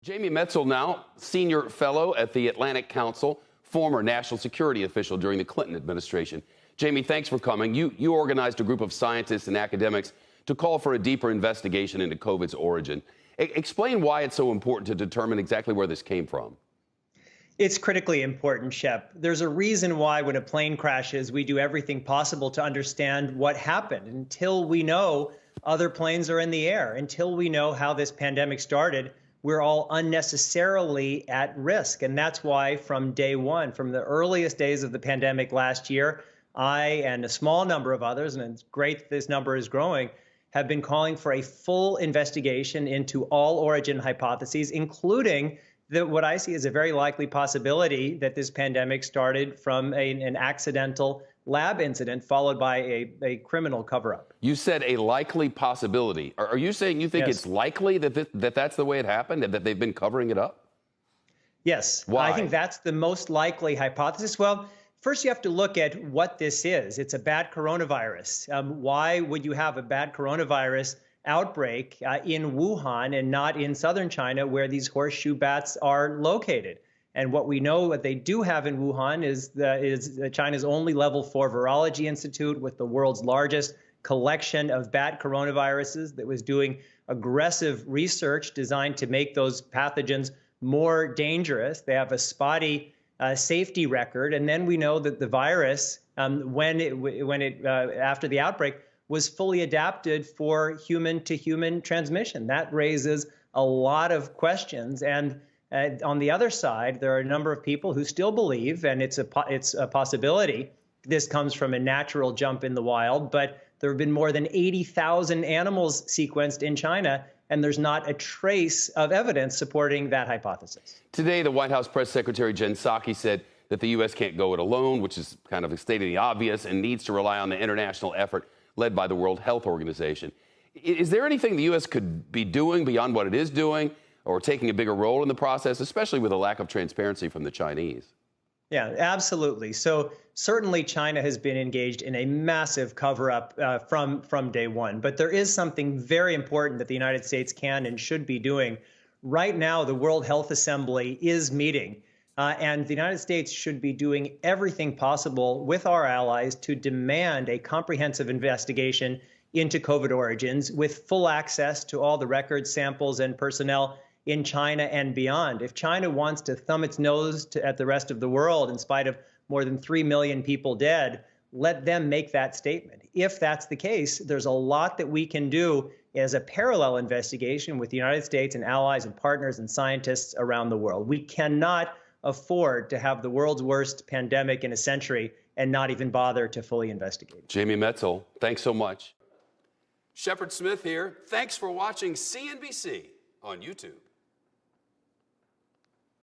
Jamie Metzl now, senior fellow at the Atlantic Council, former national security official during the Clinton administration. Jamie, thanks for coming. You organized a group of scientists and academics to call for a deeper investigation into COVID's origin. Explain why it's so important to determine exactly where this came from. It's critically important, Shep. There's a reason why when a plane crashes, we do everything possible to understand what happened. Until we know other planes are in the air, until we know how this pandemic started, we're all unnecessarily at risk. And that's why from day one, from the earliest days of the pandemic last year, I and a small number of others, and it's great that this number is growing, have been calling for a full investigation into all origin hypotheses, including what I see as a very likely possibility that this pandemic started from an accidental lab incident followed by a criminal cover-up. You said a likely possibility. Are you saying you think Yes. it's likely that that's the way it happened and that they've been covering it up? Yes. Why? I think that's the most likely hypothesis. Well, first you have to look at what this is. It's a bad coronavirus. Why would you have a bad coronavirus outbreak in Wuhan and not in southern China where these horseshoe bats are located? And what we know what they do have in Wuhan is China's only level 4 virology institute with the world's largest collection of bat coronaviruses that was doing aggressive research designed to make those pathogens more dangerous. They have a spotty safety record. And then we know that the virus, after the outbreak, was fully adapted for human-to-human transmission. That raises a lot of questions. And on the other side, there are a number of people who still believe, and it's a possibility, this comes from a natural jump in the wild, but there have been more than 80,000 animals sequenced in China, and there's not a trace of evidence supporting that hypothesis. Today, the White House Press Secretary Jen Psaki said that the U.S. can't go it alone, which is kind of stating the obvious, and needs to rely on the international effort led by the World Health Organization. Is there anything the U.S. could be doing beyond what it is doing or taking a bigger role in the process, especially with a lack of transparency from the Chinese? Yeah, absolutely. So certainly China has been engaged in a massive cover-up from day one. But there is something very important that the United States can and should be doing. Right now, the World Health Assembly is meeting. And the United States should be doing everything possible with our allies to demand a comprehensive investigation into COVID origins with full access to all the records, samples, and personnel in China and beyond. If China wants to thumb its nose at the rest of the world in spite of more than 3 million people dead, let them make that statement. If that's the case, there's a lot that we can do as a parallel investigation with the United States and allies and partners and scientists around the world. We cannot afford to have the world's worst pandemic in a century and not even bother to fully investigate. Jamie Metzl, thanks so much. Shepard Smith here. Thanks for watching CNBC on YouTube.